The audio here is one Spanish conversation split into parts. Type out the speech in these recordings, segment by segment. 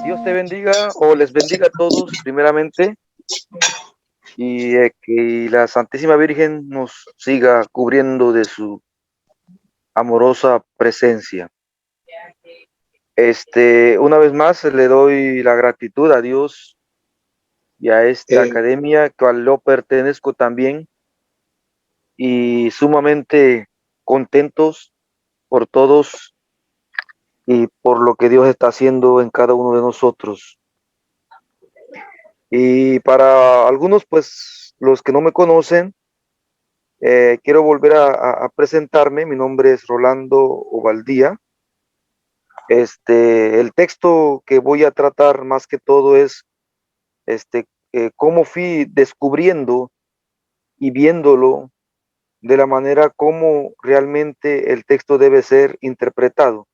Dios te bendiga o les bendiga a todos primeramente y que la Santísima Virgen nos siga cubriendo de su amorosa presencia. Una vez más le doy la gratitud a Dios y a esta Eh, academia que a lo pertenezco también y sumamente contentos por todos y por lo que Dios está haciendo en cada uno de nosotros. Y para algunos, pues los que no me conocen, quiero volver a presentarme. Mi nombre es Rolando Ovaldía. El texto que voy a tratar más que todo es cómo fui descubriendo y viéndolo de la manera como realmente el texto debe ser interpretado.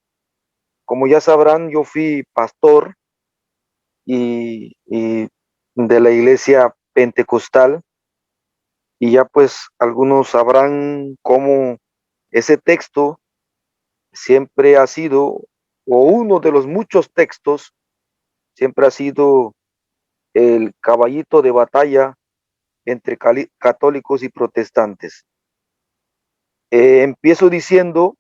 Como ya sabrán, yo fui pastor y de la iglesia pentecostal, y ya pues algunos sabrán cómo ese texto siempre ha sido, o uno de los muchos textos, siempre ha sido el caballito de batalla entre católicos y protestantes. Empiezo diciendo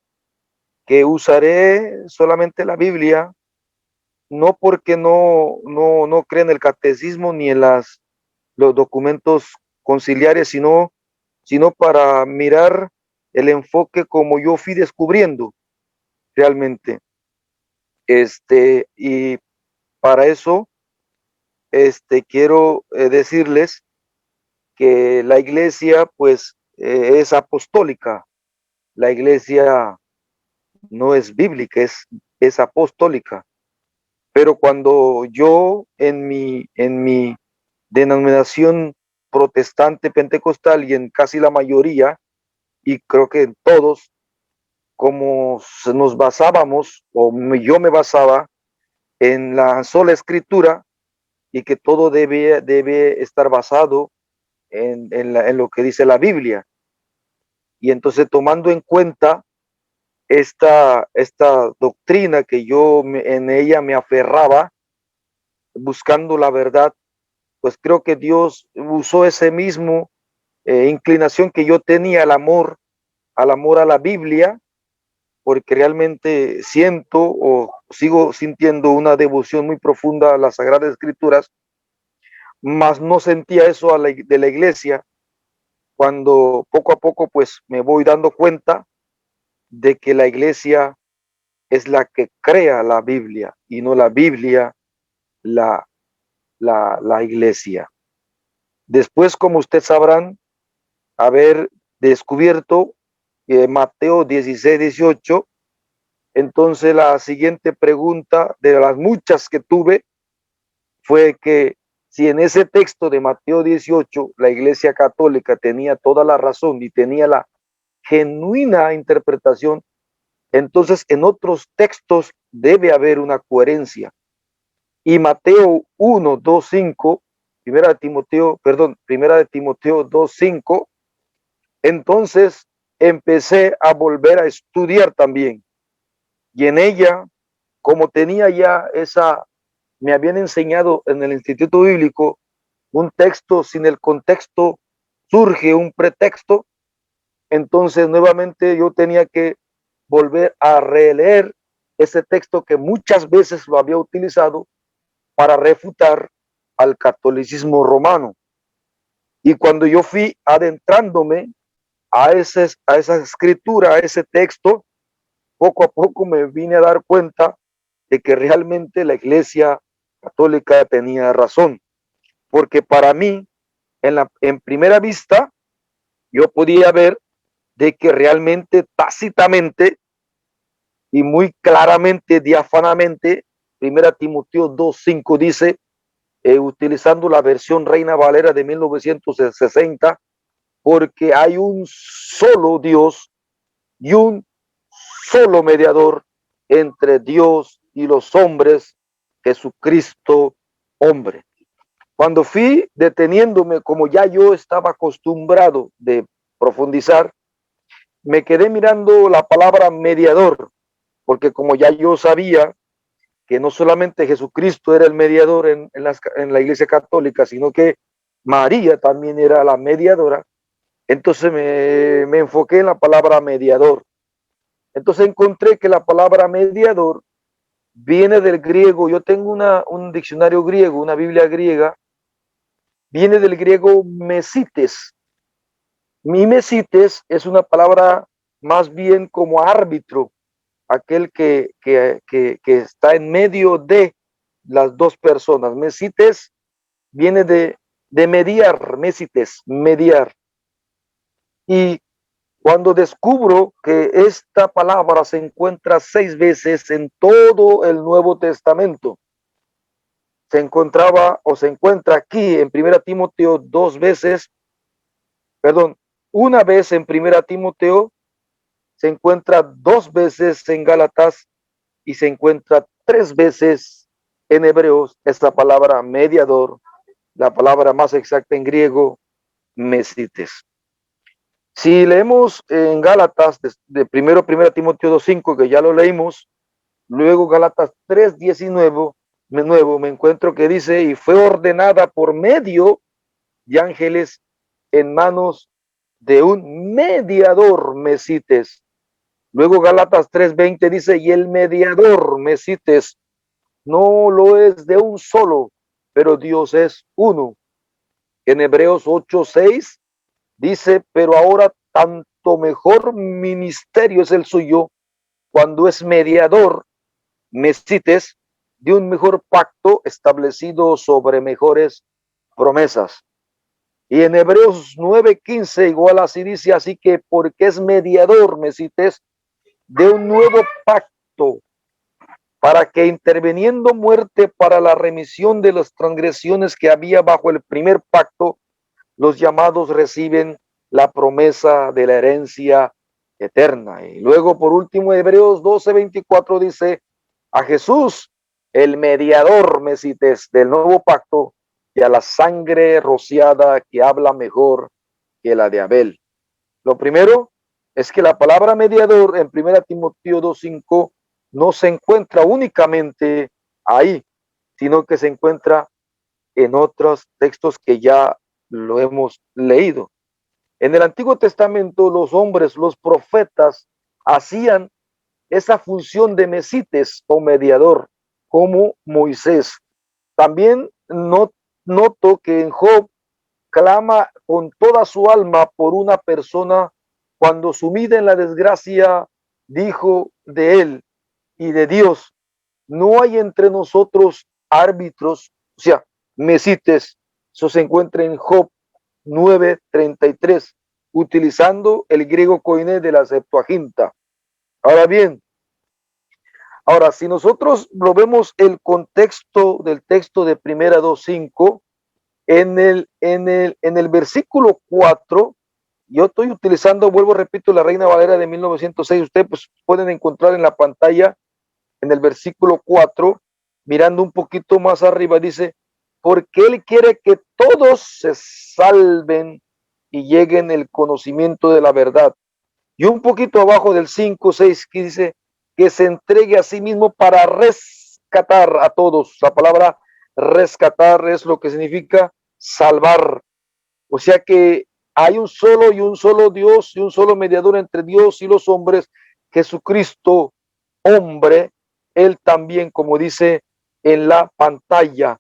que usaré solamente la Biblia, no porque no creo en el catecismo ni en los documentos conciliares, sino para mirar el enfoque como yo fui descubriendo realmente. Y para eso, quiero decirles que la iglesia, pues, es apostólica. La iglesia no es bíblica, es apostólica. Pero cuando yo en mi denominación protestante pentecostal y en casi la mayoría, y creo que en todos, como nos basábamos, yo me basaba en la sola escritura, y que todo debe estar basado en lo que dice la Biblia. Y entonces, tomando en cuenta esta doctrina que en ella me aferraba, buscando la verdad, pues creo que Dios usó ese mismo inclinación que yo tenía al amor a la Biblia, porque realmente siento o sigo sintiendo una devoción muy profunda a las Sagradas Escrituras, mas no sentía eso de la iglesia. Cuando poco a poco pues me voy dando cuenta de que la iglesia es la que crea la Biblia y no la Biblia la, la iglesia. Después, como ustedes sabrán, haber descubierto Mateo 16-18, entonces la siguiente pregunta de las muchas que tuve fue que si en ese texto de Mateo 18 la Iglesia Católica tenía toda la razón y tenía la genuina interpretación, entonces en otros textos debe haber una coherencia. Y Mateo 1, 2, 5, primera de Timoteo 2, 5, entonces empecé a volver a estudiar también. Y en ella, como tenía ya me habían enseñado en el Instituto Bíblico, un texto sin el contexto surge un pretexto. Entonces nuevamente yo tenía que volver a releer ese texto que muchas veces lo había utilizado para refutar al catolicismo romano. Y cuando yo fui adentrándome a esa escritura, a ese texto, poco a poco me vine a dar cuenta de que realmente la Iglesia Católica tenía razón, porque para mí, en primera vista, yo podía ver de que realmente tácitamente y muy claramente, diafanamente, primera Timoteo 2:5 dice, utilizando la versión Reina Valera de 1960, porque hay un solo Dios y un solo mediador entre Dios y los hombres, Jesucristo hombre. Cuando fui deteniéndome, como ya yo estaba acostumbrado de profundizar, me quedé mirando la palabra mediador, porque como ya yo sabía que no solamente Jesucristo era el mediador en la Iglesia Católica, sino que María también era la mediadora. Entonces me enfoqué en la palabra mediador. Entonces encontré que la palabra mediador viene del griego. Yo tengo un diccionario griego, una Biblia griega, viene del griego mesites. Mi mesites es una palabra más bien como árbitro, aquel que está en medio de las dos personas. Mesites viene de mediar, mesites, mediar. Y cuando descubro que esta palabra se encuentra 6 veces en todo el Nuevo Testamento, se encontraba o se encuentra aquí en 1 Timoteo 2 veces, perdón, una vez en 1 Timoteo, se encuentra 2 veces en Gálatas y se encuentra 3 veces en Hebreos. Esta palabra mediador, la palabra más exacta en griego, mesites. Si leemos en Gálatas, de primero Timoteo 2:5, que ya lo leímos, luego Gálatas 3:19, me encuentro que dice, y fue ordenada por medio de ángeles en manos de un mediador, mesites. Luego Gálatas 3:20 dice, y el mediador, mesites, no lo es de un solo, pero Dios es uno. En Hebreos 8:6 dice, pero ahora tanto mejor ministerio es el suyo cuando es mediador, mesites, de un mejor pacto establecido sobre mejores promesas. Y en Hebreos 9:15 igual así dice, así que porque es mediador, mesites, de un nuevo pacto, para que interviniendo muerte para la remisión de las transgresiones que había bajo el primer pacto, los llamados reciben la promesa de la herencia eterna. Y luego, por último, Hebreos 12:24 dice, a Jesús, el mediador, mesites, del nuevo pacto, y a la sangre rociada que habla mejor que la de Abel. Lo primero es que la palabra mediador en 1 Timoteo 2:5 no se encuentra únicamente ahí, sino que se encuentra en otros textos que ya lo hemos leído. En el Antiguo Testamento los hombres, los profetas, hacían esa función de mesites o mediador, como Moisés. También noto que en Job clama con toda su alma por una persona cuando sumida en la desgracia dijo de él y de Dios, no hay entre nosotros árbitros, o sea, mesites. Eso se encuentra en Job 9:33, utilizando el griego koiné de la Septuaginta. Ahora bien, si nosotros lo vemos el contexto del texto de 1 2:5, en el versículo 4, yo estoy utilizando, vuelvo, repito, la Reina Valera de 1906. Ustedes pues, pueden encontrar en la pantalla, en el versículo 4, mirando un poquito más arriba, dice, porque Él quiere que todos se salven y lleguen el conocimiento de la verdad. Y un poquito abajo del 5:6, que dice, que se entregue a sí mismo para rescatar a todos. La palabra rescatar es lo que significa salvar. O sea que hay un solo Dios y un solo mediador entre Dios y los hombres, Jesucristo, hombre, él también, como dice en la pantalla.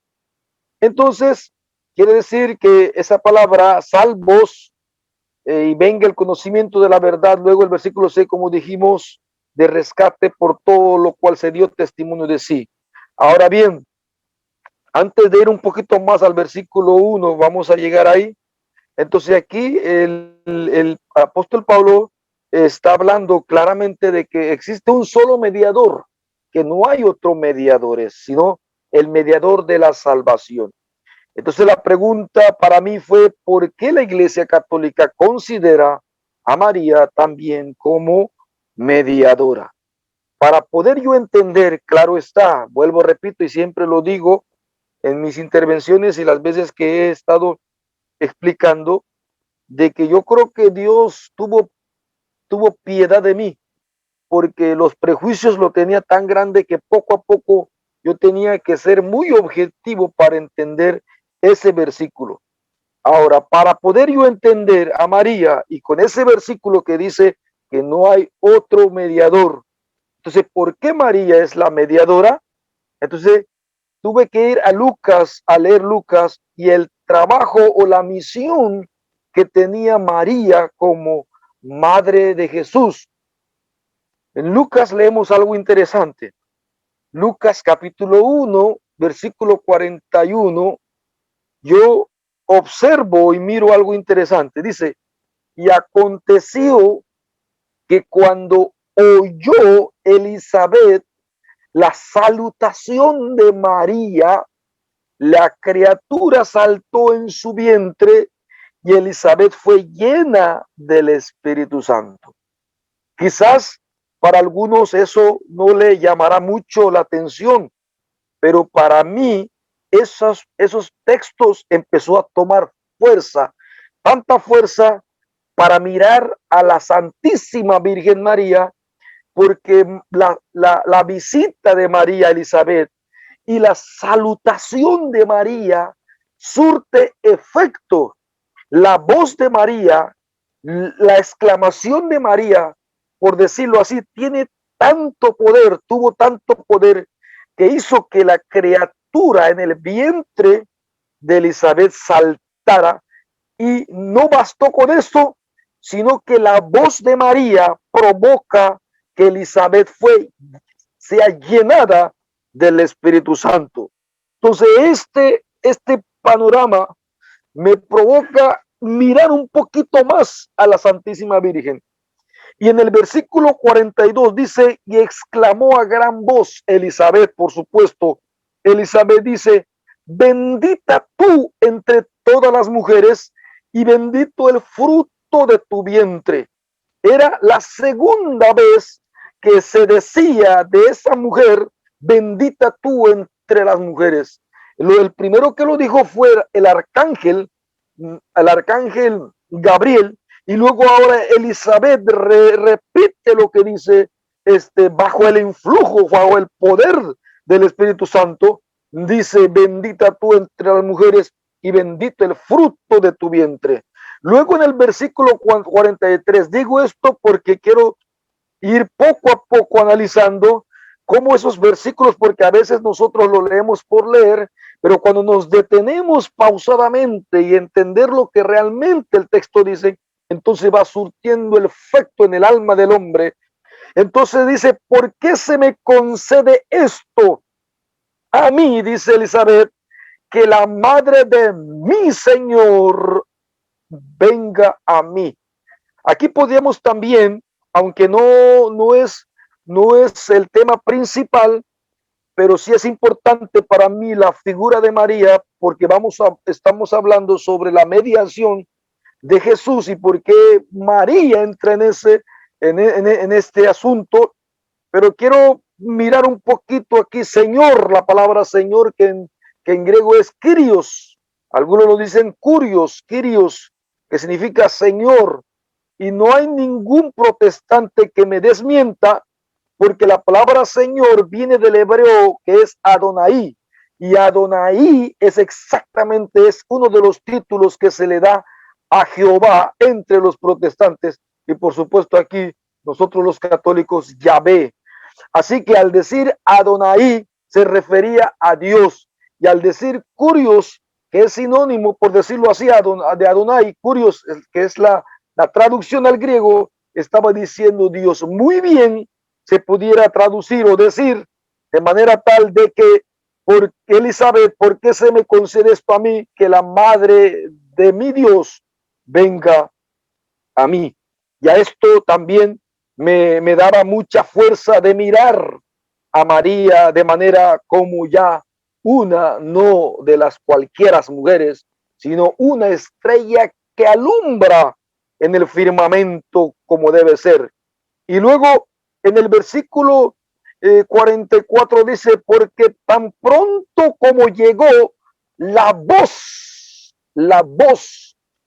Entonces, quiere decir que esa palabra, salvos, y venga el conocimiento de la verdad, luego el versículo 6, como dijimos, de rescate por todo lo cual se dio testimonio de sí. Ahora bien, antes de ir un poquito más al versículo 1, vamos a llegar ahí. Entonces aquí el apóstol Pablo está hablando claramente de que existe un solo mediador, que no hay otro mediador, sino el mediador de la salvación. Entonces la pregunta para mí fue, ¿por qué la Iglesia Católica considera a María también como mediadora? Para poder yo entender, claro está, vuelvo, repito y siempre lo digo en mis intervenciones y las veces que he estado explicando, de que yo creo que Dios tuvo piedad de mí, porque los prejuicios lo tenía tan grande que poco a poco yo tenía que ser muy objetivo para entender ese versículo. Ahora, para poder yo entender a María y con ese versículo que dice que no hay otro mediador, entonces, ¿por qué María es la mediadora? Entonces, tuve que ir a Lucas, a leer Lucas y el trabajo o la misión que tenía María como madre de Jesús. En Lucas leemos algo interesante. Lucas capítulo 1, versículo 41, yo observo y miro algo interesante. Dice, y aconteció que cuando oyó Elizabeth la salutación de María, la criatura saltó en su vientre y Elizabeth fue llena del Espíritu Santo. Quizás para algunos eso no le llamará mucho la atención, pero para mí esos textos empezó a tomar fuerza, tanta fuerza para mirar a la Santísima Virgen María, porque la visita de María Elizabeth y la salutación de María surte efecto. La voz de María, la exclamación de María, por decirlo así, tiene tanto poder, tuvo tanto poder, que hizo que la criatura en el vientre de Elizabeth saltara. Y no bastó con eso, sino que la voz de María provoca que Elizabeth sea llenada del Espíritu Santo. Entonces, este panorama me provoca mirar un poquito más a la Santísima Virgen. Y en el versículo 42 dice, y exclamó a gran voz Elizabeth, por supuesto. Elizabeth dice, bendita tú entre todas las mujeres y bendito el fruto de tu vientre. Era la segunda vez que se decía de esa mujer, bendita tú entre las mujeres. El primero que lo dijo fue el arcángel Gabriel, y luego ahora Elizabeth repite lo que dice bajo el influjo, bajo el poder del Espíritu Santo. Dice, bendita tú entre las mujeres y bendito el fruto de tu vientre. Luego en el versículo 43, digo esto porque quiero ir poco a poco analizando cómo esos versículos, porque a veces nosotros lo leemos por leer, pero cuando nos detenemos pausadamente y entender lo que realmente el texto dice, entonces va surtiendo el efecto en el alma del hombre. Entonces dice, ¿por qué se me concede esto a mí? Dice Elizabeth, que la madre de mi Señor venga a mí. Aquí podríamos también, aunque no es el tema principal, pero sí es importante para mí la figura de María, porque estamos hablando sobre la mediación de Jesús y por qué María entra en este asunto. Pero quiero mirar un poquito aquí, Señor, la palabra Señor, que en griego es Kyrios. Algunos lo dicen Kyrios, que significa Señor. Y no hay ningún protestante que me desmienta, porque la palabra Señor viene del hebreo que es Adonai. Y Adonai es uno de los títulos que se le da a Jehová entre los protestantes. Y por supuesto aquí nosotros los católicos, Yahvé. Así que al decir Adonai se refería a Dios. Y al decir Kyrios, que es sinónimo, por decirlo así, de Adonai, Kyrios, que es la traducción al griego, estaba diciendo Dios. Muy bien se pudiera traducir o decir de manera tal de que, por Elizabeth, ¿por qué se me concede esto a mí? Que la madre de mi Dios venga a mí. Y a esto también me daba mucha fuerza de mirar a María de manera como ya una, no de las cualquiera mujeres, sino una estrella que alumbra en el firmamento como debe ser. Y luego en el versículo 44 dice, porque tan pronto como llegó la voz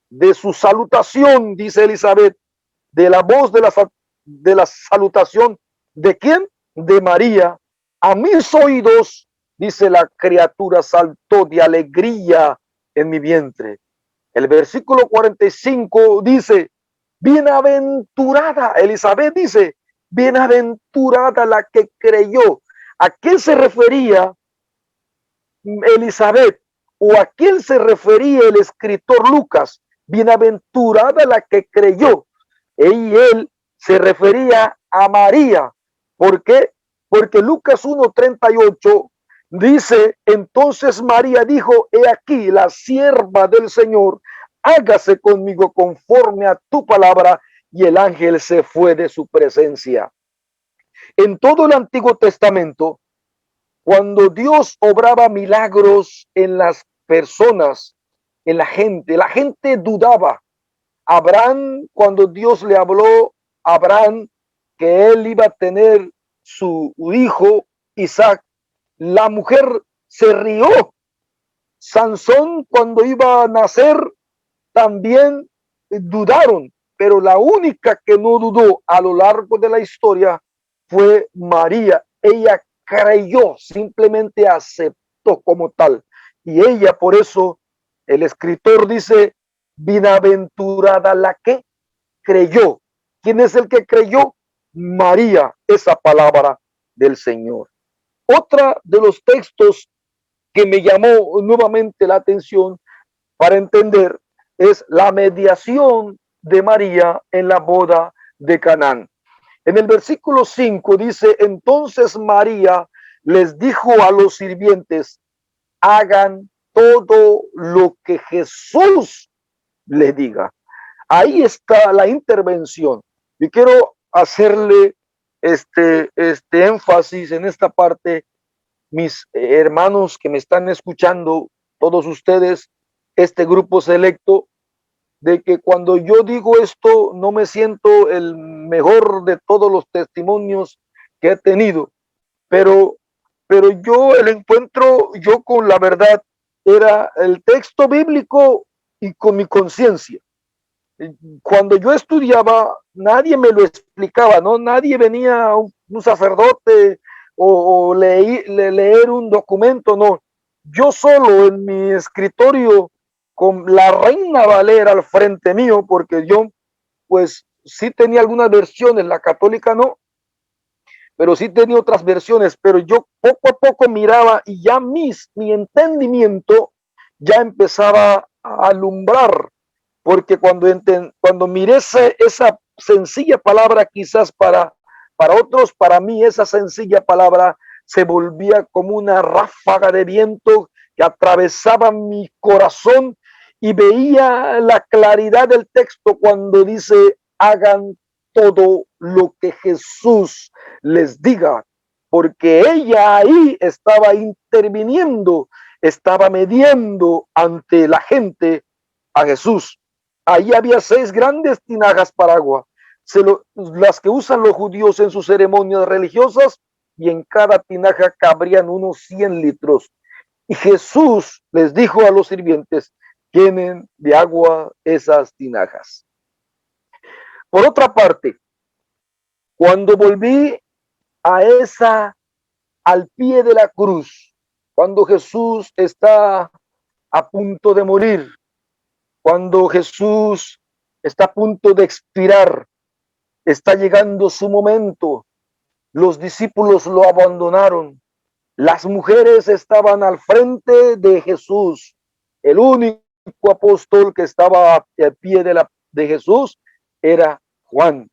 de su salutación, dice Elizabeth, de la voz de la salutación, ¿de quién? De María. A mis oídos dice, la criatura saltó de alegría en mi vientre. El versículo 45 dice, bienaventurada, Elizabeth dice, bienaventurada la que creyó. ¿A qué se refería Elizabeth? ¿O a quién se refería el escritor Lucas? Bienaventurada la que creyó. Y él se refería a María. ¿Por qué? Porque Lucas 1:38 dice, entonces María dijo, he aquí la sierva del Señor, hágase conmigo conforme a tu palabra. Y el ángel se fue de su presencia. En todo el Antiguo Testamento, cuando Dios obraba milagros en las personas, en la gente dudaba. Abraham, cuando Dios le habló a Abraham que él iba a tener su hijo Isaac, la mujer se rió. Sansón, cuando iba a nacer, también dudaron, pero la única que no dudó a lo largo de la historia fue María. Ella creyó, simplemente aceptó como tal. Y ella, por eso, el escritor dice, bienaventurada la que creyó. ¿Quién es el que creyó? María, esa palabra del Señor. Otra de los textos que me llamó nuevamente la atención para entender es la mediación de María en la boda de Canaán. En el versículo 5 dice, entonces María les dijo a los sirvientes, hagan todo lo que Jesús le diga. Ahí está la intervención. Y quiero hacerle este énfasis en esta parte, mis hermanos que me están escuchando, todos ustedes, este grupo selecto, de que cuando yo digo esto no me siento el mejor de todos los testimonios que he tenido, pero, yo el encuentro, yo con la verdad, era el texto bíblico y con mi conciencia. Cuando yo estudiaba, nadie me lo explicaba, ¿no? Nadie venía, un sacerdote o leer un documento, no. Yo solo en mi escritorio con la Reina Valera al frente mío, porque yo pues sí tenía algunas versiones, la católica no, pero sí tenía otras versiones, pero yo poco a poco miraba y ya mi entendimiento ya empezaba a alumbrar, porque cuando miré esa sencilla palabra, quizás para otros, para mí esa sencilla palabra se volvía como una ráfaga de viento que atravesaba mi corazón y veía la claridad del texto cuando dice, hagan todo lo que Jesús les diga, porque ella ahí estaba interviniendo, estaba mediando ante la gente a Jesús. Ahí había 6 grandes tinajas para agua, las que usan los judíos en sus ceremonias religiosas, y en cada tinaja cabrían unos 100 litros. Y Jesús les dijo a los sirvientes, llenen de agua esas tinajas. Por otra parte, cuando volví al pie de la cruz, cuando Jesús está a punto de morir, cuando Jesús está a punto de expirar, está llegando su momento, los discípulos lo abandonaron, las mujeres estaban al frente de Jesús, el único apóstol que estaba al pie de Jesús era Juan.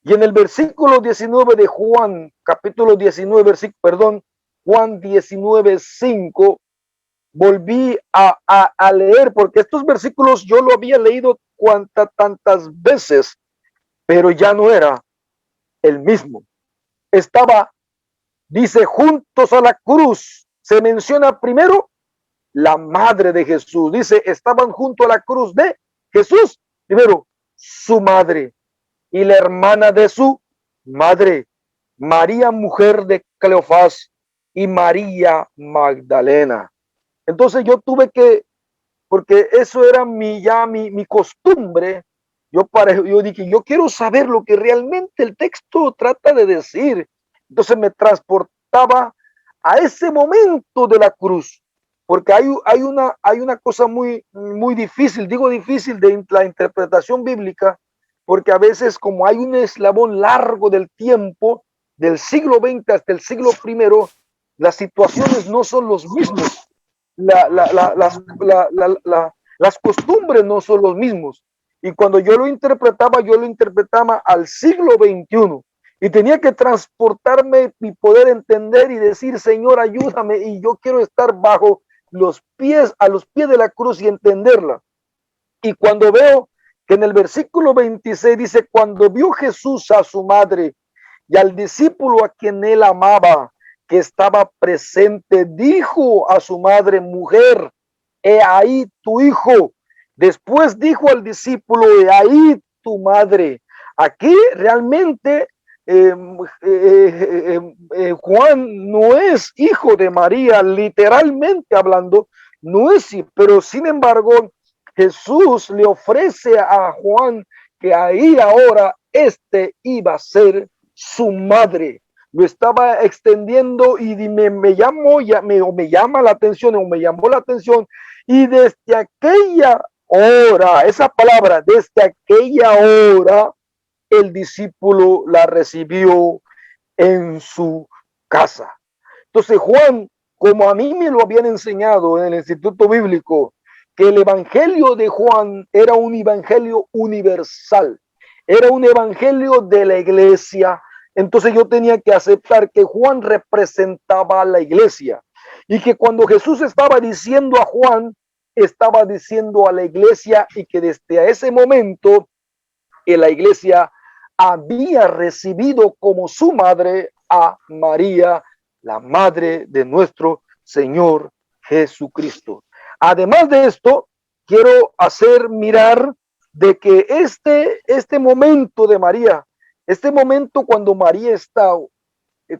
Y en el versículo 19 de Juan, capítulo 19, Juan 19:5, volví a leer, porque estos versículos yo lo había leído tantas veces, pero ya no era el mismo. Estaba, dice, juntos a la cruz. Se menciona primero la madre de Jesús. Dice, estaban junto a la cruz de Jesús. Primero, su madre y la hermana de su madre, María, mujer de Cleofás, y María Magdalena. Entonces yo tuve que, porque eso era mi costumbre, yo dije, yo quiero saber lo que realmente el texto trata de decir. Entonces me transportaba a ese momento de la cruz, porque hay una cosa muy difícil, digo difícil de la interpretación bíblica, porque a veces como hay un eslabón largo del tiempo, del siglo XX hasta el siglo I, las situaciones no son los mismos, las costumbres no son los mismos. Y cuando yo lo interpretaba al siglo XXI y tenía que transportarme y poder entender y decir, Señor, ayúdame, y yo quiero estar bajo los pies, a los pies de la cruz y entenderla. Y cuando veo que en el versículo 26 dice, cuando vio Jesús a su madre y al discípulo a quien él amaba, que estaba presente, dijo a su madre, mujer, he ahí tu hijo. Después dijo al discípulo, he ahí tu madre. Aquí realmente Juan no es hijo de María, literalmente hablando, no es, pero sin embargo, Jesús le ofrece a Juan que ahí ahora este iba a ser su madre. Lo estaba extendiendo y me llama la atención o me llamó la atención. Y desde aquella hora, esa palabra, desde aquella hora, el discípulo la recibió en su casa. Entonces Juan, como a mí me lo habían enseñado en el Instituto Bíblico, que el evangelio de Juan era un evangelio universal, era un evangelio de la iglesia. Entonces yo tenía que aceptar que Juan representaba a la iglesia y que cuando Jesús estaba diciendo a Juan, estaba diciendo a la iglesia, y que desde ese momento en la iglesia había recibido como su madre a María, la madre de nuestro Señor Jesucristo. Además de esto, quiero hacer mirar de que este momento de María, este momento cuando María está,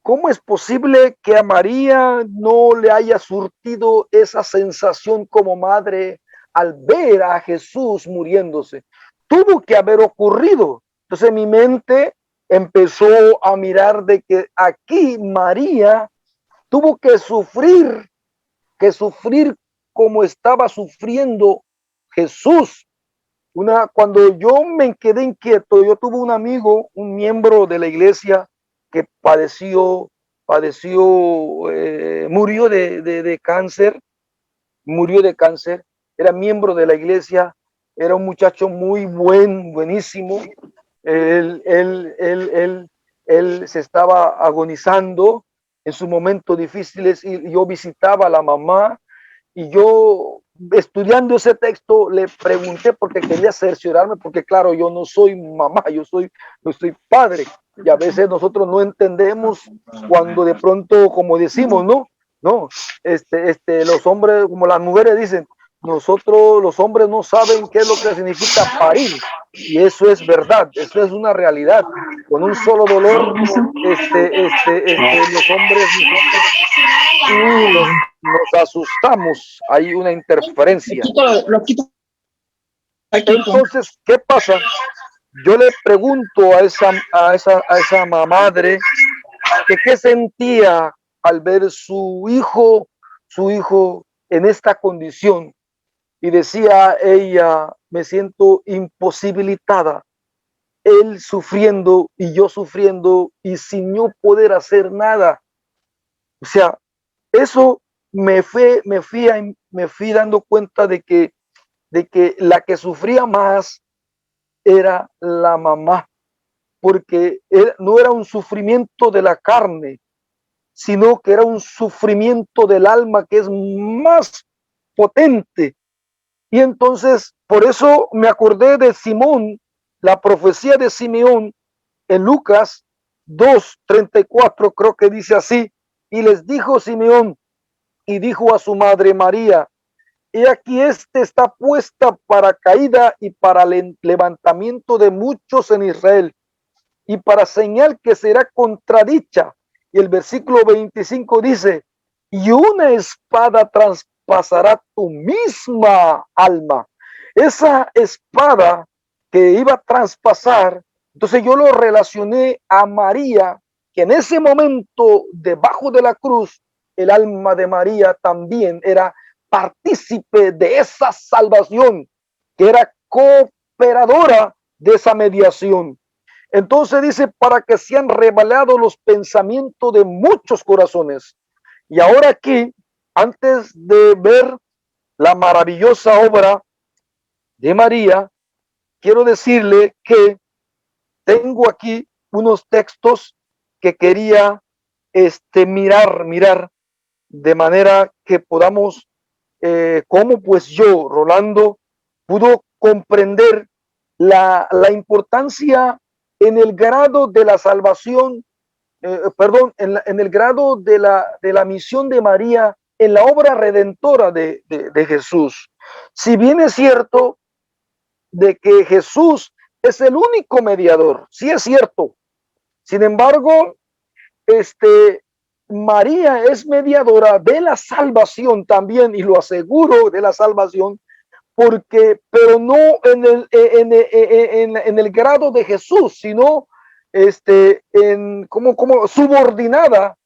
¿cómo es posible que a María no le haya surtido esa sensación como madre al ver a Jesús muriéndose? Tuvo que haber ocurrido. Entonces mi mente empezó a mirar de que aquí María tuvo que sufrir como estaba sufriendo Jesús. Cuando yo me quedé inquieto, yo tuve un amigo, un miembro de la iglesia que murió de cáncer, era miembro de la iglesia, era un muchacho buenísimo. Él se estaba agonizando en sus momentos difíciles y yo visitaba a la mamá y yo estudiando ese texto le pregunté porque quería cerciorarme, porque claro, yo no soy mamá, yo soy padre y a veces nosotros no entendemos cuando de pronto, como decimos, no, los hombres, como las mujeres dicen, nosotros los hombres no saben qué es lo que significa parir, y eso es verdad, eso es una realidad. Con un solo dolor, los hombres nos asustamos, hay una interferencia. Entonces, ¿qué pasa? Yo le pregunto a esa madre que qué sentía al ver su hijo en esta condición, y decía ella, me siento imposibilitada, él sufriendo y yo sufriendo y sin no poder hacer nada. O sea, eso me fui dando cuenta de que la que sufría más era la mamá, porque no era un sufrimiento de la carne, sino que era un sufrimiento del alma que es más potente. Y entonces, por eso me acordé de Simón, la profecía de Simeón en Lucas 2:34, creo que dice así, y les dijo Simeón, y dijo a su madre María, y aquí está puesta para caída y para levantamiento de muchos en Israel, y para señal que será contradicha. Y el versículo 25 dice, y una espada traspasará tu misma alma. Esa espada que iba a traspasar, entonces yo lo relacioné a María, que en ese momento debajo de la cruz el alma de María también era partícipe de esa salvación, que era cooperadora de esa mediación. Entonces dice, para que sean revelados los pensamientos de muchos corazones. Y ahora aquí, antes de ver la maravillosa obra de María, quiero decirle que tengo aquí unos textos que quería mirar de manera que podamos, cómo pues yo, Rolando, pudo comprender la importancia en el grado de la salvación, en el grado de la misión de María en la obra redentora de Jesús. Si bien es cierto de que Jesús es el único mediador, sí es cierto. Sin embargo, María es mediadora de la salvación también, y lo aseguro, de la salvación, porque, pero no en el grado de Jesús, sino como subordinada,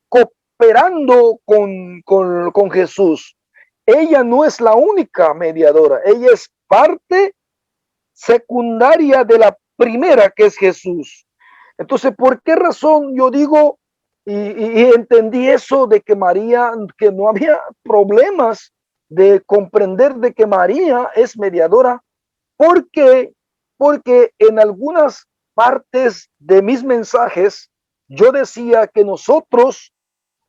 cooperando con Jesús. Ella no es la única mediadora, ella es parte secundaria de la primera, que es Jesús. Entonces, ¿por qué razón yo digo y entendí eso de que María, que no había problemas de comprender de que María es mediadora? Porque, porque en algunas partes de mis mensajes yo decía que nosotros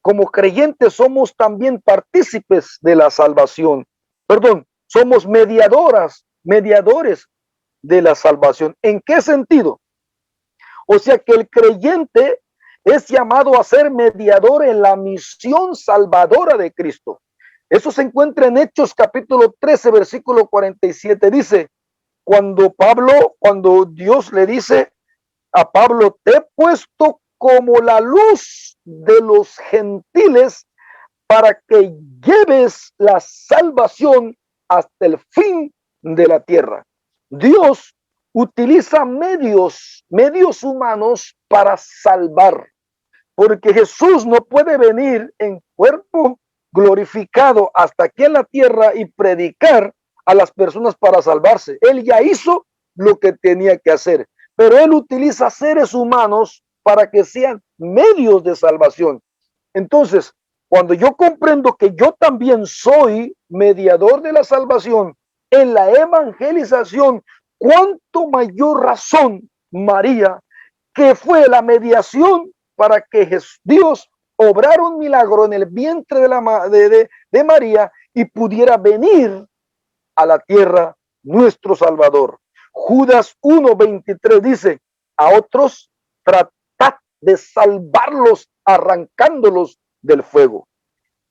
como creyentes somos también partícipes de la salvación. Perdón, somos mediadores de la salvación. ¿En qué sentido? O sea que el creyente es llamado a ser mediador en la misión salvadora de Cristo. Eso se encuentra en Hechos capítulo 13, versículo 47. Dice, cuando Dios le dice a Pablo, te he puesto como la luz de los gentiles para que lleves la salvación hasta el fin de la tierra. Dios utiliza medios humanos para salvar, porque Jesús no puede venir en cuerpo glorificado hasta aquí en la tierra y predicar a las personas para salvarse. Él ya hizo lo que tenía que hacer, pero él utiliza seres humanos para que sean medios de salvación. Entonces, cuando yo comprendo que yo también soy mediador de la salvación en la evangelización, cuánto mayor razón María, que fue la mediación para que Dios obrara un milagro en el vientre de María y pudiera venir a la tierra nuestro Salvador. Judas 1:23 dice, a otros tratad de salvarlos arrancándolos del fuego.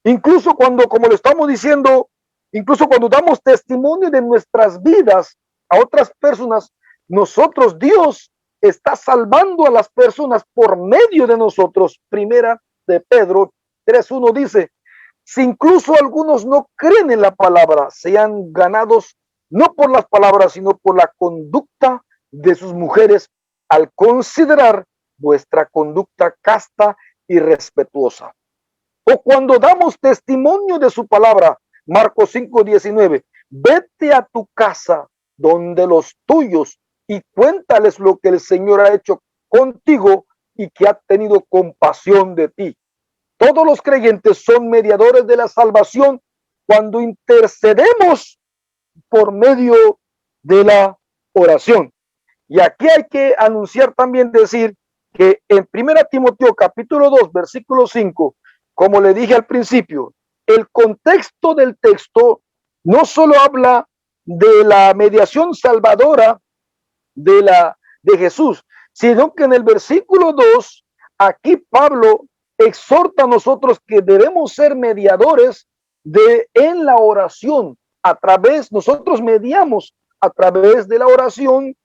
Incluso cuando, como lo estamos diciendo, incluso cuando damos testimonio de nuestras vidas a otras personas, nosotros, Dios está salvando a las personas por medio de nosotros. Primera de Pedro 3:1 dice, si incluso algunos no creen en la palabra, sean ganados no por las palabras, sino por la conducta de sus mujeres, al considerar vuestra conducta casta y respetuosa. O cuando damos testimonio de su palabra, Marcos 5:19, vete a tu casa donde los tuyos y cuéntales lo que el Señor ha hecho contigo y que ha tenido compasión de ti. Todos los creyentes son mediadores de la salvación cuando intercedemos por medio de la oración. Y aquí hay que anunciar también, decir que en 1 Timoteo capítulo 2, versículo 5, como le dije al principio, el contexto del texto no solo habla de la mediación salvadora de Jesús, sino que en el versículo 2, aquí Pablo exhorta a nosotros que debemos ser mediadores en la oración. Nosotros mediamos a través de la oración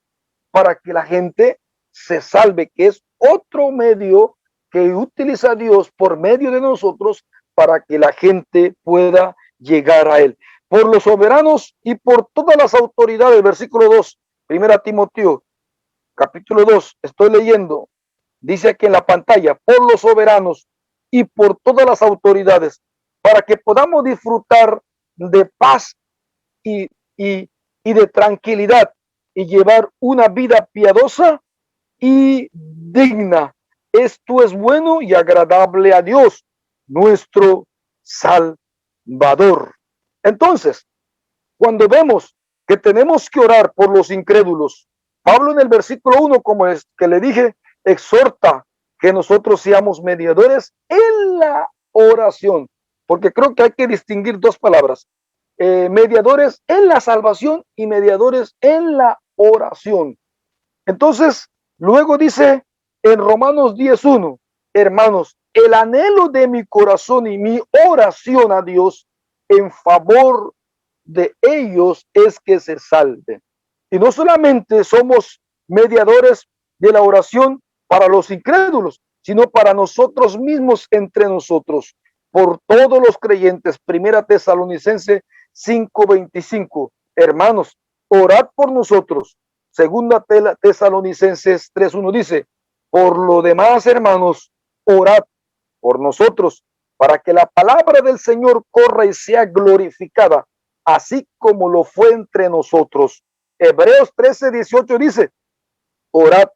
para que la gente se salve, que es otro medio que utiliza Dios por medio de nosotros para que la gente pueda llegar a Él. Por los soberanos y por todas las autoridades, versículo 2, 1 Timoteo, capítulo 2, estoy leyendo, dice aquí en la pantalla, por los soberanos y por todas las autoridades, para que podamos disfrutar de paz y, y, y de tranquilidad y llevar una vida piadosa y digna. Esto es bueno y agradable a Dios, nuestro Salvador. Entonces, cuando vemos que tenemos que orar por los incrédulos, Pablo en el versículo 1, como es que le dije, exhorta que nosotros seamos mediadores en la oración, porque creo que hay que distinguir dos palabras, mediadores en la salvación y mediadores en la oración. Entonces, luego dice en Romanos 10:1, hermanos, el anhelo de mi corazón y mi oración a Dios en favor de ellos es que se salven. Y no solamente somos mediadores de la oración para los incrédulos, sino para nosotros mismos entre nosotros, por todos los creyentes. Primera Tesalonicense 5:25. Hermanos, orad por nosotros. Segunda Tesalonicenses 3:1 dice, por lo demás, hermanos, orad por nosotros, para que la palabra del Señor corra y sea glorificada, así como lo fue entre nosotros. Hebreos 13:18 dice, orad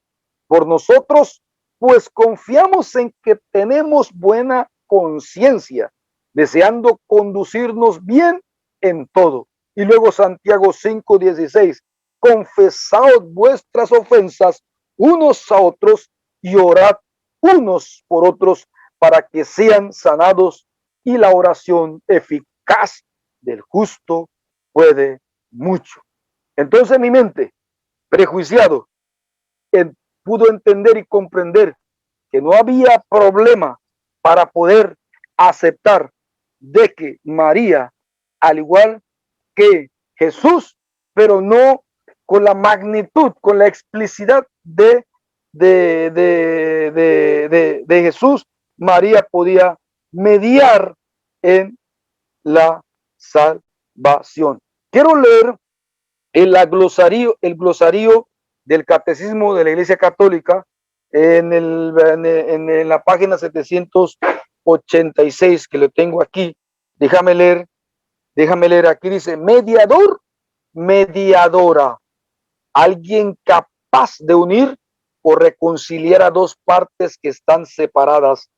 por nosotros, pues confiamos en que tenemos buena conciencia, deseando conducirnos bien en todo. Y luego Santiago 5:16, confesaos vuestras ofensas unos a otros y orad unos por otros para que sean sanados, y la oración eficaz del justo puede mucho. Entonces mi mente, prejuiciado, pudo entender y comprender que no había problema para poder aceptar de que María, al igual que Jesús, pero no con la magnitud, con la explicidad de Jesús, María podía mediar en la salvación. Quiero leer el glosario del Catecismo de la Iglesia Católica en la página 786 que lo tengo aquí. Déjame leer, aquí dice, mediador, mediadora, alguien capaz de unir o reconciliar a dos partes que están separadas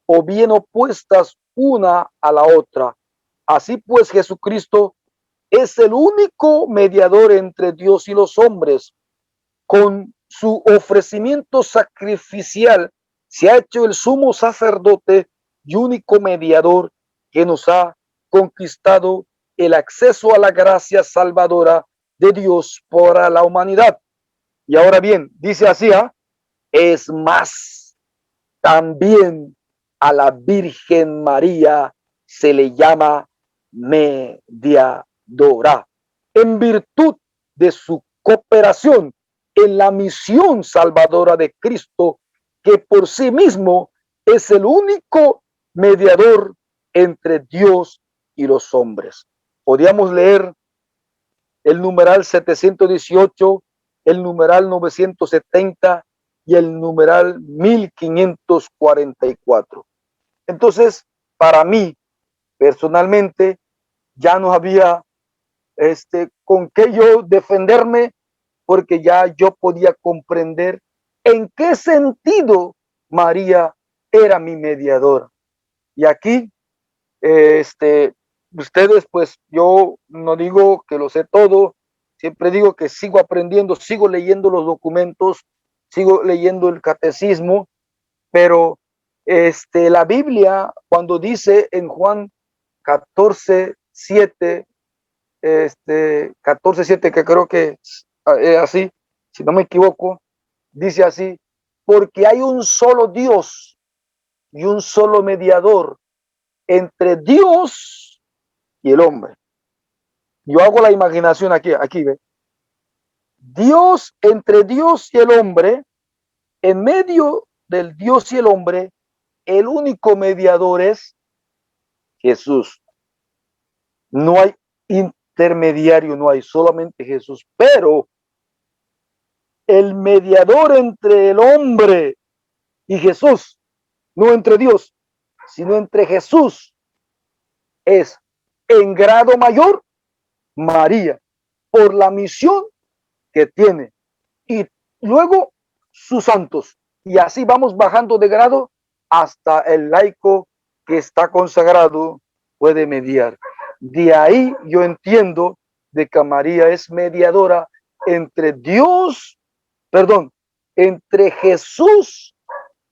o bien opuestas una a la otra. Así pues, Jesucristo es el único mediador entre Dios y los hombres. Con su ofrecimiento sacrificial se ha hecho el sumo sacerdote y único mediador que nos ha conquistado el acceso a la gracia salvadora de Dios para la humanidad. Y ahora bien, dice así, es más, también a la Virgen María se le llama mediadora, en virtud de su cooperación en la misión salvadora de Cristo, que por sí mismo es el único mediador entre Dios y los hombres. Podríamos leer el numeral 718, el numeral 970 y el numeral 1544. Entonces, para mí, personalmente, ya no había con qué yo defenderme, porque ya yo podía comprender en qué sentido María era mi mediadora. Y aquí, ustedes, pues yo no digo que lo sé todo, siempre digo que sigo aprendiendo, sigo leyendo los documentos, sigo leyendo el catecismo, pero la Biblia, cuando dice en Juan 14:7, 14:7, que creo que es así, si no me equivoco, dice así, porque hay un solo Dios y un solo mediador entre Dios y el hombre. Yo hago la imaginación aquí ve. Dios, entre Dios y el hombre, en medio del Dios y el hombre, el único mediador es Jesús. No hay intermediario, no hay, solamente Jesús. Pero el mediador entre el hombre y Jesús, no entre Dios, sino entre Jesús es en grado mayor María, por la misión que tiene, y luego sus santos. Y así vamos bajando de grado hasta el laico que está consagrado puede mediar. De ahí yo entiendo de que María es mediadora entre Dios, perdón, entre Jesús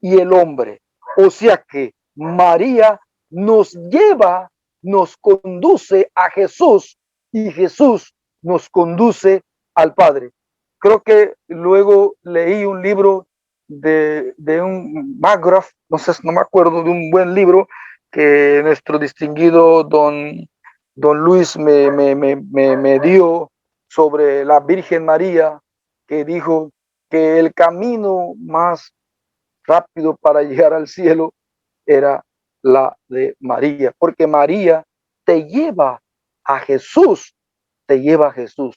y el hombre. O sea que María nos lleva, nos conduce a Jesús y Jesús nos conduce al Padre. Creo que luego leí un libro de un Magrath, no sé, no me acuerdo, de un buen libro que nuestro distinguido don Luis me dio sobre la Virgen María, que dijo que el camino más rápido para llegar al cielo era la de María, porque María te lleva a Jesús, te lleva a Jesús.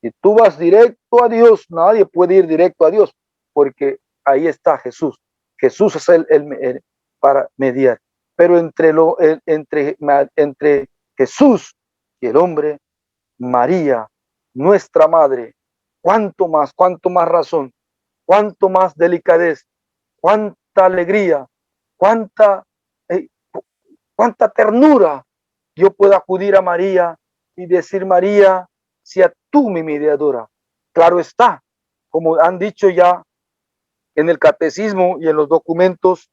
Si tú vas directo a Dios, nadie puede ir directo a Dios, porque ahí está Jesús. Jesús es el para mediar. Pero entre Jesús y el hombre, María, nuestra madre, cuánto más razón, cuánto más delicadez, cuánta alegría, cuánta, eh, cuánta ternura yo puedo acudir a María y decir, María, sea tú mi mediadora. Claro está, como han dicho ya en el catecismo y en los documentos,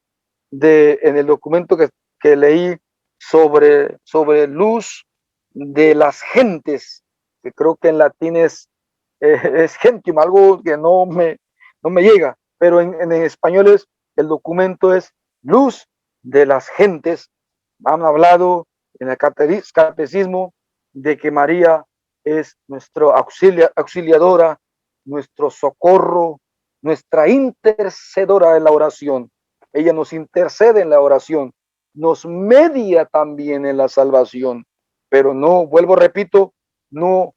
en el documento que leí sobre luz de las gentes, que creo que en latín es gentium, algo que no me llega, pero en español el documento es luz de las gentes. Han hablado en el catecismo de que María es nuestra auxiliadora, nuestro socorro, nuestra intercedora en la oración. Ella nos intercede en la oración, nos media también en la salvación, pero no, vuelvo, repito, no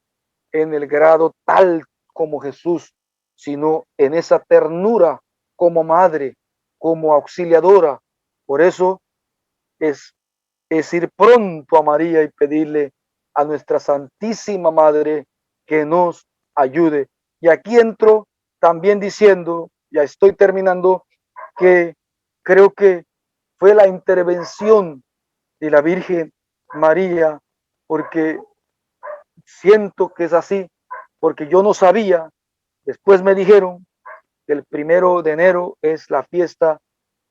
en el grado tal como Jesús, sino en esa ternura como madre, como auxiliadora. Por eso es, es ir pronto a María y pedirle a nuestra Santísima Madre que nos ayude. Y aquí entro también diciendo, ya estoy terminando, que creo que fue la intervención de la Virgen María, porque siento que es así, porque yo no sabía, después me dijeron que el 1 de enero es la fiesta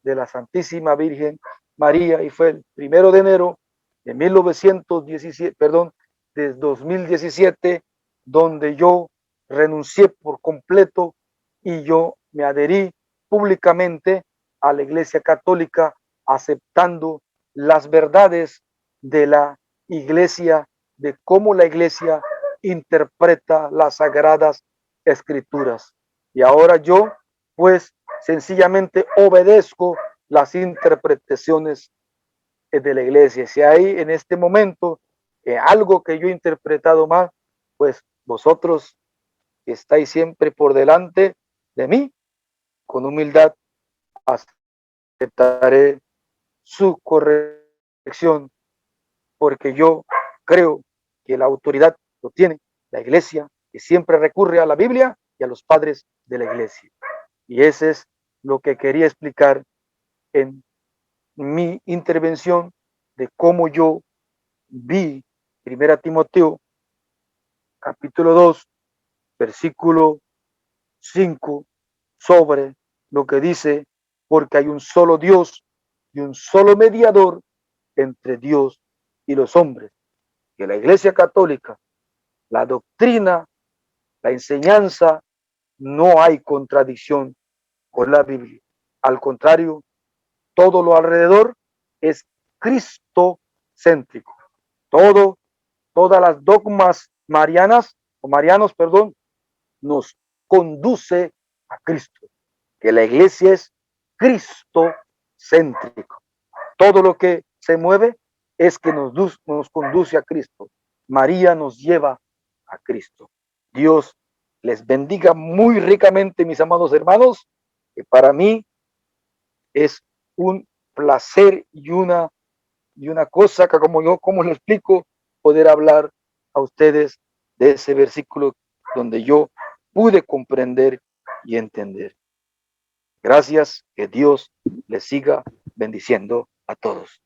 de la Santísima Virgen María y fue el 1 de enero de 1917, perdón, de 2017, donde yo renuncié por completo y yo me adherí públicamente a la Iglesia Católica, aceptando las verdades de la Iglesia, de cómo la Iglesia interpreta las sagradas escrituras. Y ahora yo, pues, sencillamente obedezco las interpretaciones de la Iglesia. Si hay en este momento algo que yo he interpretado mal, pues vosotros que estáis siempre por delante de mí, con humildad aceptaré su corrección, porque yo creo que la autoridad lo tiene la Iglesia, que siempre recurre a la Biblia y a los padres de la Iglesia. Y ese es lo que quería explicar en mi intervención de cómo yo vi 1 Timoteo capítulo 2 versículo 5 sobre lo que dice, porque hay un solo Dios y un solo mediador entre Dios y los hombres, que la Iglesia Católica, la doctrina, la enseñanza, no hay contradicción con la Biblia. Al contrario, todo lo alrededor es cristocéntrico. Todas las dogmas marianas o marianos, perdón, nos conduce a Cristo, que la iglesia es cristocéntrico. Todo lo que se mueve es que nos conduce a Cristo. María nos lleva a Cristo. Dios les bendiga muy ricamente, mis amados hermanos, que para mí es un placer y una cosa que como le explico, poder hablar a ustedes de ese versículo donde yo pude comprender y entender. Gracias, que Dios les siga bendiciendo a todos.